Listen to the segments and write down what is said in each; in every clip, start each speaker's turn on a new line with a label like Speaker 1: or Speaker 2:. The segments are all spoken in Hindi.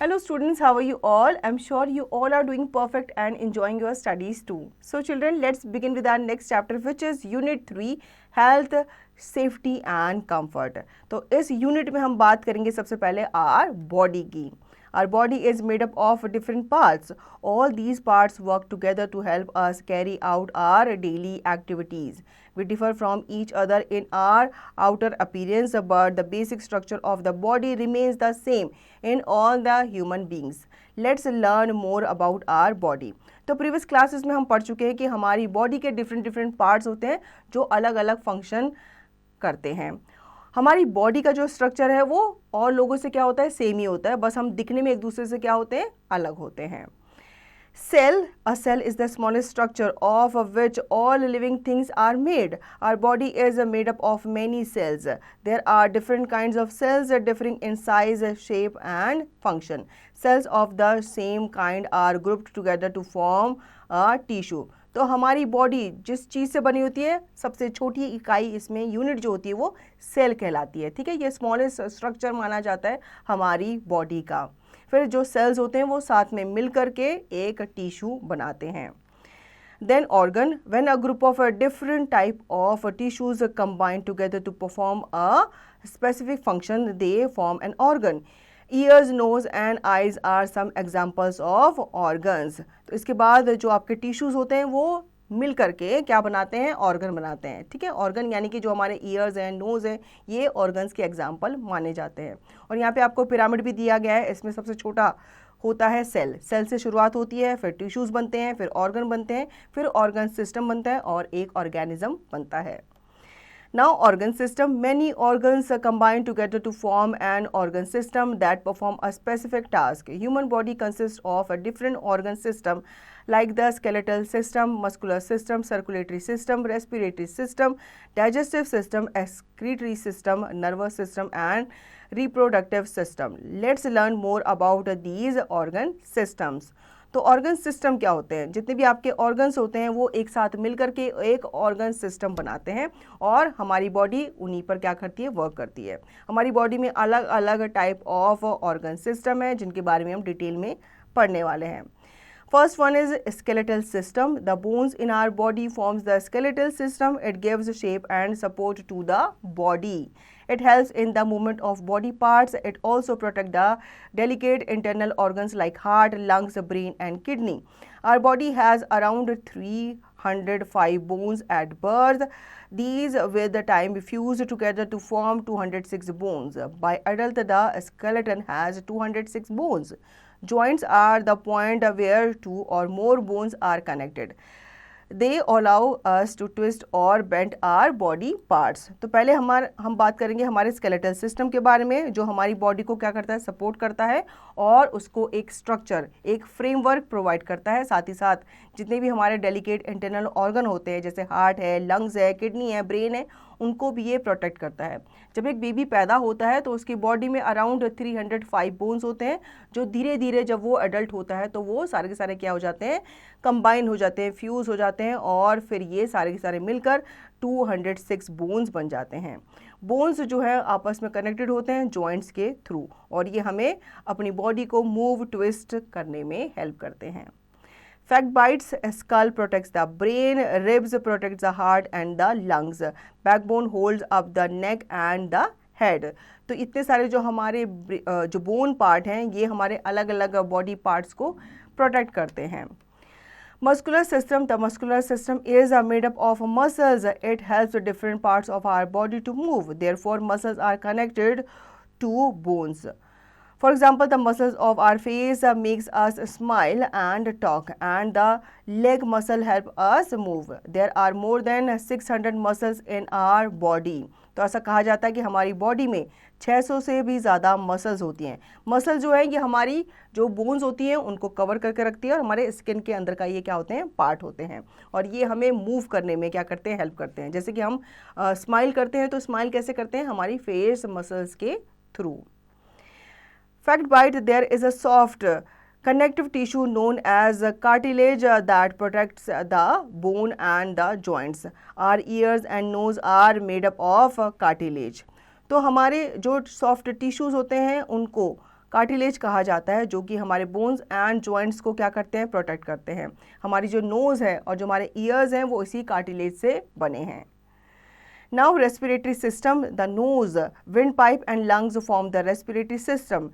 Speaker 1: Hello students, how are you all? I'm sure you all are doing perfect and enjoying your studies too. So children, let's begin with our next chapter which is Unit 3 Health, Safety and Comfort. तो इस यूनिट में हम बात करेंगे सबसे पहले our body की. Our body is made up of different parts. All these parts work together to help us carry out our daily activities. We differ from each other in our outer appearance, but the basic structure of the body remains the same in all the human beings. Let's learn more about our body. तो प्रीवियस क्लासेस में हम पढ़ चुके हैं कि हमारी बॉडी के डिफरेंट पार्ट्स होते हैं जो अलग अलग फंक्शन करते हैं. हमारी बॉडी का जो स्ट्रक्चर है वो और लोगों से क्या होता है, सेम ही होता है, बस हम दिखने में एक दूसरे से क्या होते हैं, अलग होते हैं. Cell, a cell is the smallest structure of which all living things are made. Our body is made up of many cells. There are different kinds of cells differing in size, shape and function. Cells of the same kind are grouped together to form a tissue. तो हमारी बॉडी जिस चीज़ से बनी होती है, सबसे छोटी इकाई इसमें यूनिट जो होती है वो सेल कहलाती है. ठीक है, ये स्मॉलेस्ट स्ट्रक्चर माना जाता है हमारी बॉडी का. फिर जो सेल्स होते हैं वो साथ में मिल करके एक टिश्यू बनाते हैं. Then organ, when a group of different type of tissues combine together to perform a specific function they form an organ. Ears, nose and eyes are some examples of organs. तो इसके बाद जो आपके टिश्यूज होते हैं वो मिल करके क्या बनाते हैं, ऑर्गन बनाते हैं. ठीक है, ऑर्गन यानी कि जो हमारे ईयर्स हैं, नोज हैं, ये ऑर्गन्स के एग्जाम्पल माने जाते हैं. और यहाँ पे आपको पिरामिड भी दिया गया है. इसमें सबसे छोटा होता है सेल. सेल से शुरुआत होती है, फिर टिश्यूज बनते हैं, फिर ऑर्गन बनते हैं, फिर ऑर्गन सिस्टम बनता है और एक ऑर्गेनिज्म बनता है. Now organ system, many organs combine together to form an organ system that perform a specific task. Human body consists of a different organ system like the skeletal system, muscular system, circulatory system, respiratory system, digestive system, excretory system, nervous system and reproductive system. Let's learn more about these organ systems. तो ऑर्गन सिस्टम क्या होते हैं, जितने भी आपके ऑर्गन्स होते हैं वो एक साथ मिल करके एक ऑर्गन सिस्टम बनाते हैं और हमारी बॉडी उन्हीं पर क्या करती है, वर्क करती है. हमारी बॉडी में अलग अलग टाइप ऑफ ऑर्गन सिस्टम है जिनके बारे में हम डिटेल में पढ़ने वाले हैं. First one is skeletal system. The bones in our body forms the skeletal system. It gives shape and support to the body. It helps in the movement of body parts. It also protects the delicate internal organs like heart, lungs, brain and kidney. Our body has around 305 bones at birth. These with the time fuse together to form 206 bones. By adult, the skeleton has 206 bones. Joints are the point where two or more bones are connected. They allow us to twist or bend our body parts. तो पहले हम बात करेंगे हमारे स्केलेटल सिस्टम के बारे में, जो हमारी बॉडी को क्या करता है, सपोर्ट करता है और उसको एक स्ट्रक्चर, एक फ्रेमवर्क प्रोवाइड करता है. साथ ही साथ जितने भी हमारे डेलिकेट इंटरनल ऑर्गन होते हैं जैसे हार्ट है, लंग्स है, किडनी है, ब्रेन है, उनको भी ये प्रोटेक्ट करता है. जब एक बेबी पैदा होता है तो उसकी बॉडी में अराउंड 305 बोन्स होते हैं, जो धीरे धीरे जब वो एडल्ट होता है तो वो सारे के सारे क्या हो जाते हैं, कंबाइन हो जाते हैं, फ्यूज़ हो जाते हैं और फिर ये सारे के सारे मिलकर 206 बोन्स बन जाते हैं. बोन्स जो है आपस में कनेक्टेड होते हैं जॉइंट्स के थ्रू और ये हमें अपनी बॉडी को मूव, ट्विस्ट करने में हेल्प करते हैं. Fact bites, skull protects the brain, ribs protects the heart and the lungs, backbone holds up the neck and the head. तो इतने सारे जो हमारे जो बोन पार्ट हैं ये हमारे अलग अलग बॉडी पार्ट्स को प्रोटेक्ट करते हैं. Muscular system, the muscular system is made up of muscles. It helps different parts of our body to move. Therefore, muscles are connected to bones. For example, the muscles of our face makes us smile and talk, and the leg muscle help us move. There are more than 600 muscles in our body. तो ऐसा कहा जाता है कि हमारी बॉडी में 600 से भी ज़्यादा मसल्स होती हैं. मसल जो है ये हमारी जो बोन्स होती हैं उनको कवर करके रखती है और हमारे स्किन के अंदर का ये क्या होते हैं, पार्ट होते हैं और ये हमें मूव करने में क्या करते हैं, हेल्प करते हैं. जैसे कि हम स्माइल करते हैं तो स्माइल कैसे करते हैं, हमारी फेस मसल्स के through. Fact bite, there is a soft connective tissue known as cartilage that protects the bone and the joints. Our ears and nose are made up of cartilage. तो हमारे जो सॉफ्ट टिश्यूज़ होते हैं उनको कार्टिलेज कहा जाता है, जो कि हमारे बोन्स एंड जॉइंट्स को क्या करते हैं, प्रोटेक्ट करते हैं। हमारी जो नोज़ है और जो हमारे ईयर्स हैं वो इसी कार्टिलेज से बने हैं। Now respiratory system, the nose, windpipe and lungs form the respiratory system.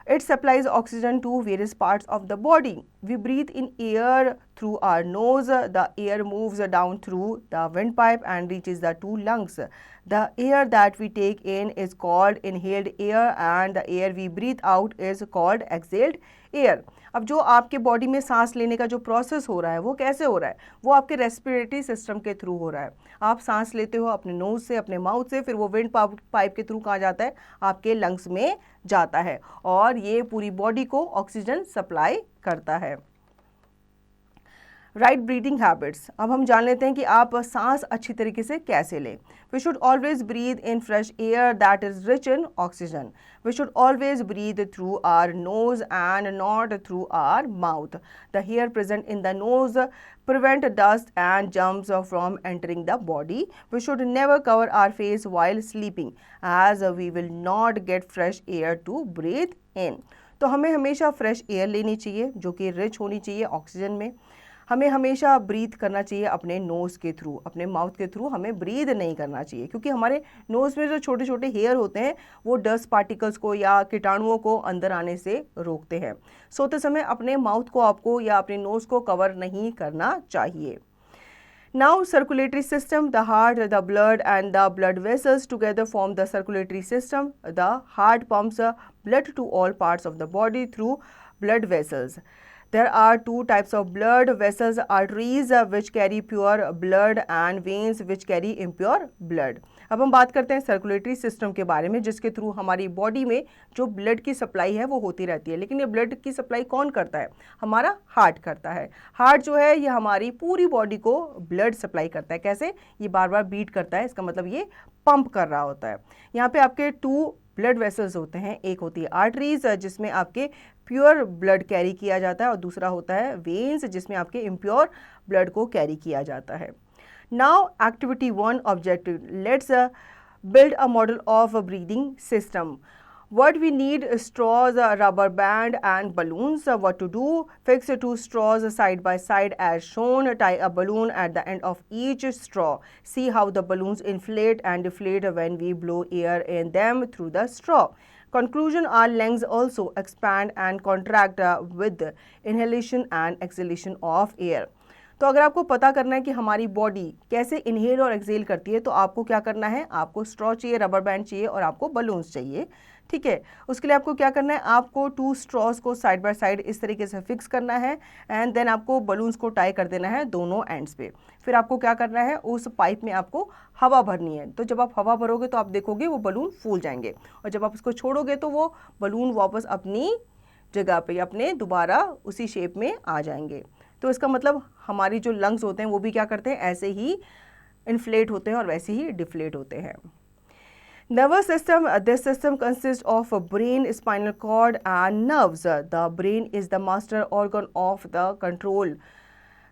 Speaker 1: It supplies oxygen to various parts of the body. We breathe in air through our nose. The air moves down through the windpipe and reaches the two lungs. The air that we take in is called inhaled air and the air we breathe out is called exhaled air. अब जो आपके बॉडी में सांस लेने का जो प्रोसेस हो रहा है वो कैसे हो रहा है, वो आपके रेस्पिरेटरी सिस्टम के थ्रू हो रहा है। आप सांस लेते हो अपने नोज से, अपने माउथ से, फिर वो विंड पाइप के थ्रू कहाँ जाता है, आपके लंग्स में जाता है और ये पूरी बॉडी को ऑक्सीजन सप्लाई करता है। राइट ब्रीदिंग हैबिट्स, अब हम जान लेते हैं कि आप सांस अच्छी तरीके से कैसे लें। We should always breathe in fresh air that is rich in oxygen. We should always breathe through our nose and not through our mouth. The hair present in the nose prevent dust and germs from entering the body. We should never cover our face while sleeping as we will not get fresh air to breathe in. तो हमें हमेशा फ्रेश एयर लेनी चाहिए जो कि रिच होनी चाहिए ऑक्सीजन में। हमें हमेशा ब्रीथ करना चाहिए अपने नोज़ के थ्रू, अपने माउथ के थ्रू हमें ब्रीथ नहीं करना चाहिए, क्योंकि हमारे नोज़ में जो छोटे छोटे हेयर होते हैं वो डस्ट पार्टिकल्स को या कीटाणुओं को अंदर आने से रोकते हैं। सोते समय अपने माउथ को आपको या अपने नोज़ को कवर नहीं करना चाहिए। Now circulatory system, the heart, the blood and the blood vessels together form the circulatory system. The heart pumps blood to all parts of the body through blood vessels. There are two types of blood vessels, arteries which carry pure blood and veins which carry impure blood. अब हम बात करते हैं सर्कुलेटरी सिस्टम के बारे में, जिसके थ्रू हमारी बॉडी में जो ब्लड की सप्लाई है वो होती रहती है। लेकिन ये ब्लड की सप्लाई कौन करता है, हमारा हार्ट करता है। हार्ट जो है ये हमारी पूरी बॉडी को ब्लड सप्लाई करता है। कैसे, ये बार बार बीट करता है, इसका मतलब ये पंप कर रहा होता है। यहाँ पे आपके टू ब्लड वेसल्स होते हैं, एक होती है आर्टरीज जिसमें आपके प्योर ब्लड कैरी किया जाता है और दूसरा होता है वेन्स जिसमें आपके इम्प्योर ब्लड को कैरी किया जाता है। Now activity 1 objective, let's build a model of a breathing system. What we need, straws, a rubber band and balloons. What to do, fix two straws side by side as shown. Tie a balloon at the end of each straw. See how the balloons inflate and deflate when we blow air in them through the straw. Conclusion, our lungs also expand and contract with inhalation and exhalation of air. तो अगर आपको पता करना है कि हमारी बॉडी कैसे इनहेल और एक्सेल करती है तो आपको क्या करना है, आपको स्ट्रॉ चाहिए, रबर बैंड चाहिए और आपको बलून्स चाहिए। ठीक है, उसके लिए आपको क्या करना है, आपको 2 स्ट्रॉज को साइड बाय साइड इस तरीके से फिक्स करना है एंड देन आपको बलून्स को टाई कर देना है दोनों एंड्स पे। फिर आपको क्या करना है, उस पाइप में आपको हवा भरनी है। तो जब आप हवा भरोगे तो आप देखोगे वो बलून फूल जाएंगे और जब आप उसको छोड़ोगे तो वो बलून वापस अपनी जगह पे अपने दोबारा उसी शेप में आ जाएंगे। तो इसका मतलब हमारी जो लंग्स होते हैं वो भी क्या करते हैं, ऐसे ही इन्फ्लेट होते हैं और वैसे ही डिफ्लेट होते हैं। Nervous system, this system consists of a brain, spinal cord and nerves. The brain is the master organ of the control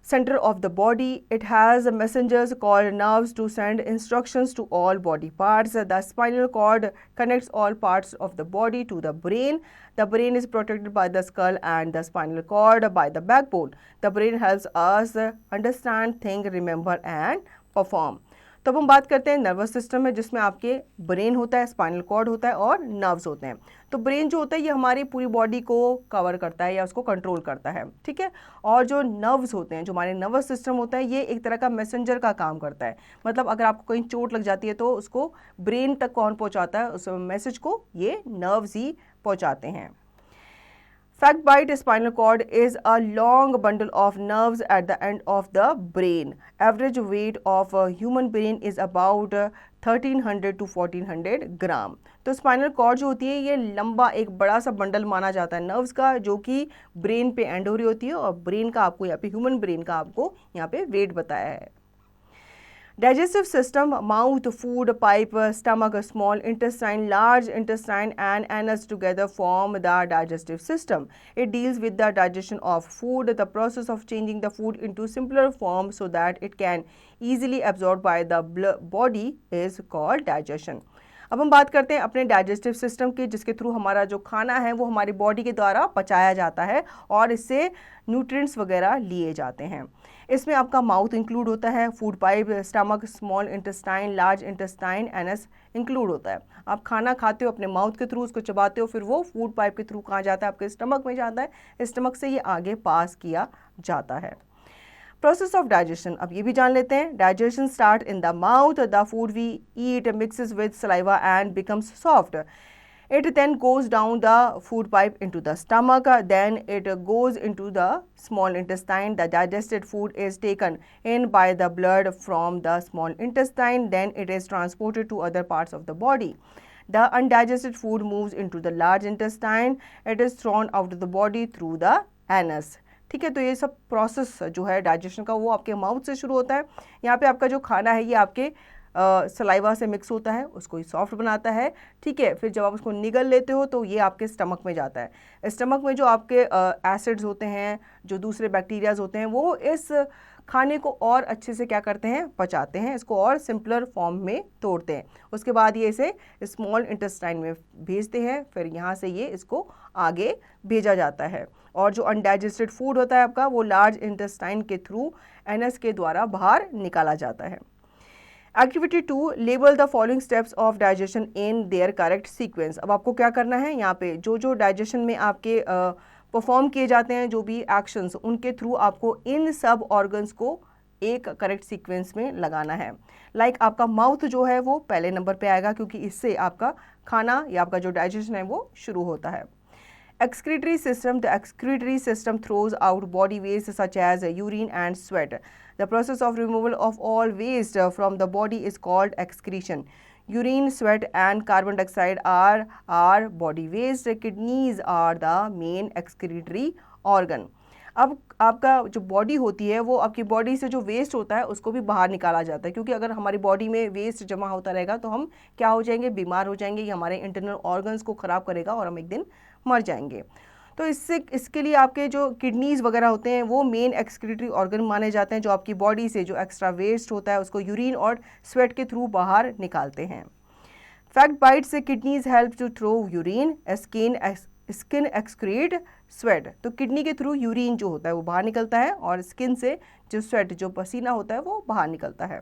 Speaker 1: center of the body. It has messengers called nerves to send instructions to all body parts. The spinal cord connects all parts of the body to the brain. The brain is protected by the skull and the spinal cord by the backbone. The brain helps us understand, think, remember and perform. तब हम बात करते हैं नर्वस सिस्टम में, जिसमें आपके ब्रेन होता है, स्पाइनल कॉर्ड होता है और नर्व्स होते हैं। तो ब्रेन जो होता है ये हमारी पूरी बॉडी को कवर करता है या उसको कंट्रोल करता है। ठीक है, और जो नर्व्स होते हैं, जो हमारे नर्वस सिस्टम होता है, ये एक तरह का मैसेंजर का काम करता है। मतलब अगर आपको कहीं चोट लग जाती है तो उसको ब्रेन तक कौन पहुँचाता है, उस मैसेज को ये नर्व्स ही पहुँचाते हैं। Fact bite, spinal cord is a long bundle of nerves at the end of the brain. Average weight of a human brain is about 1300 to 1400 ग्राम। तो स्पाइनल कॉर्ड जो होती है ये लंबा एक बड़ा सा बंडल माना जाता है नर्व्स का, जो कि ब्रेन पे एंड हो रही होती है और ब्रेन का आपको यहाँ पे, ह्यूमन ब्रेन का आपको यहाँ पे वेट बताया है। Digestive system, mouth, food pipe, stomach, small intestine, large intestine and anus together form the digestive system. It deals with the digestion of food, the process of changing the food into simpler form so that it can easily absorbed by the body is called digestion. अब हम बात करते हैं अपने डाइजेस्टिव सिस्टम की, जिसके थ्रू हमारा जो खाना है वो हमारी बॉडी के द्वारा पचाया जाता है और इससे न्यूट्रिएंट्स वगैरह लिए जाते हैं। इसमें आपका माउथ इंक्लूड होता है, food pipe, stomach, small intestine, large intestine, anus include होता है। आप खाना खाते हो अपने माउथ के थ्रू, उसको चबाते हो, फिर वो फूड पाइप के थ्रू कहाँ जाता है, आपके स्टमक में जाता है, स्टमक से ये आगे पास किया जाता है। प्रोसेस ऑफ डाइजेशन, अब ये भी जान लेते हैं। Digestion start in the mouth, the food we eat mixes with saliva and becomes soft. It then goes down the food pipe into the stomach, then it goes into the small intestine. The digested food is taken in by the blood from the small intestine, then it is transported to other parts of the body. The undigested food moves into the large intestine. It is thrown out of the body through the anus. ठीक है, तो ये सब प्रोसेस जो है डाइजेशन का वो आपके माउथ से शुरू होता है। यहाँ पे आपका जो खाना है ये आपके सलाइवा से मिक्स होता है, उसको ही सॉफ्ट बनाता है। ठीक है, फिर जब आप उसको निगल लेते हो तो ये आपके स्टमक में जाता है। स्टमक में जो आपके एसिड्स होते हैं, जो दूसरे बैक्टीरियाज होते हैं, वो इस खाने को और अच्छे से क्या करते हैं, पचाते हैं, इसको और सिंपलर फॉर्म में तोड़ते हैं। उसके बाद ये इसे स्मॉल इंटेस्टाइन में भेजते हैं, फिर यहाँ से ये इसको आगे भेजा जाता है। और जो अनडाइजेस्टेड फूड होता है आपका, वो लार्ज इंटेस्टाइन के थ्रू एनस के द्वारा बाहर निकाला जाता है। Activity 2, label the following steps of digestion in their correct sequence. अब आपको क्या करना है, यहाँ पे जो जो डाइजेशन में आपके परफॉर्म किए जाते हैं जो भी एक्शंस, उनके थ्रू आपको इन सब ऑर्गन्स को एक करेक्ट सीक्वेंस में लगाना है। लाइक आपका माउथ जो है वो पहले नंबर पे आएगा, क्योंकि इससे आपका खाना या आपका जो डाइजेशन है वो शुरू होता है। Excretory system, the excretory system throws out body waste such as urine and sweat. The process of removal of all waste from the body is called excretion. Urine, sweat and carbon dioxide are body waste. Kidneys are the main excretory organ. अब आपका जो बॉडी होती है वो आपकी बॉडी से जो वेस्ट होता है उसको भी बाहर निकाला जाता है, क्योंकि अगर हमारी बॉडी में वेस्ट जमा होता रहेगा तो हम क्या हो जाएंगे, बीमार हो जाएंगे। ये हमारे इंटरनल ऑर्गन्स को ख़राब करेगा और हम एक दिन मर जाएंगे। तो इसके लिए आपके जो किडनीज़ वगैरह होते हैं वो मेन एक्सक्रीटरी ऑर्गन माने जाते हैं, जो आपकी बॉडी से जो एक्स्ट्रा वेस्ट होता है उसको यूरिन और स्वेट के थ्रू बाहर निकालते हैं। फैक्ट बाइट से kidneys help to throw urine, skin excrete sweat. तो किडनी के थ्रू यूरिन जो होता है वो बाहर निकलता है और स्किन से जो स्वेट जो पसीना होता है वो बाहर निकलता है।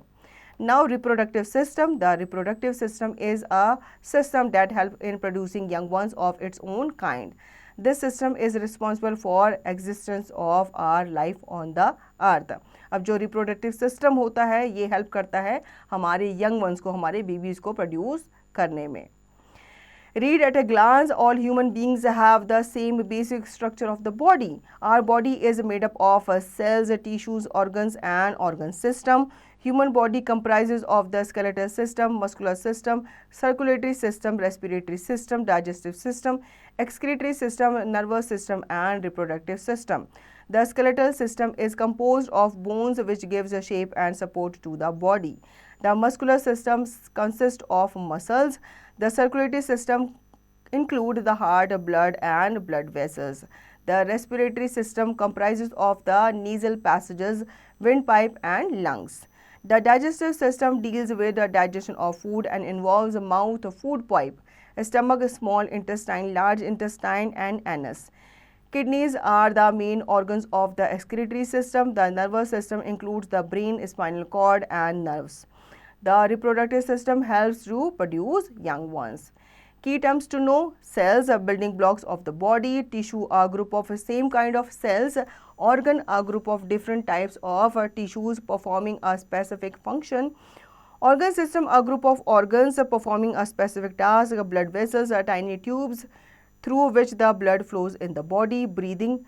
Speaker 1: Now reproductive system. The reproductive system is a system that helps in producing young ones of its own kind. This system is responsible for existence of our life on the earth. अब जो reproductive system होता है ये help करता है हमारे young ones को, हमारे babies को produce करने में। Read at a glance, all human beings have the same basic structure of the body. Our body is made up of cells, tissues, organs and organ system. Human body comprises of the skeletal system, muscular system, circulatory system, respiratory system, digestive system, excretory system, nervous system and reproductive system. The skeletal system is composed of bones which gives a shape and support to the body. The muscular system consists of muscles. The circulatory system includes the heart, blood and blood vessels. The respiratory system comprises of the nasal passages, windpipe and lungs. The digestive system deals with the digestion of food and involves the mouth, food pipe, stomach, small intestine, large intestine and anus. Kidneys are the main organs of the excretory system. The nervous system includes the brain, spinal cord and nerves. The reproductive system helps to produce young ones. Key terms to know: cells are building blocks of the body, tissue a group of same kind of cells, organ a group of different types of tissues performing a specific function, organ system a group of organs performing a specific task, blood vessels are tiny tubes through which the blood flows in the body, breathing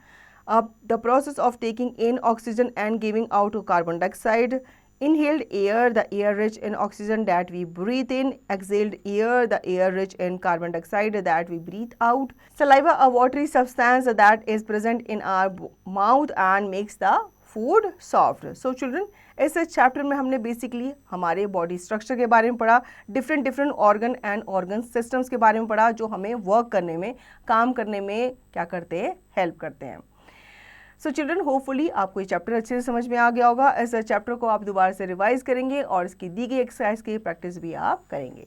Speaker 1: the process of taking in oxygen and giving out carbon dioxide, inhaled air, the air rich in oxygen that we breathe in, exhaled air, the air rich in carbon dioxide that we breathe out, saliva, a watery substance that is present in our mouth and makes the food soft. So children, इस चैप्टर में हमने बेसिकली हमारे बॉडी स्ट्रक्चर के बारे में पढ़ा, different organ and organ systems के बारे में पढ़ा, जो हमें वर्क करने में, काम करने में क्या करते हैं, हेल्प करते हैं। सो चिल्ड्रन, होपफुली आपको ये चैप्टर अच्छे से समझ में आ गया होगा। इस चैप्टर को आप दोबारा से रिवाइज करेंगे और इसकी दी गई एक्सरसाइज की प्रैक्टिस भी आप करेंगे।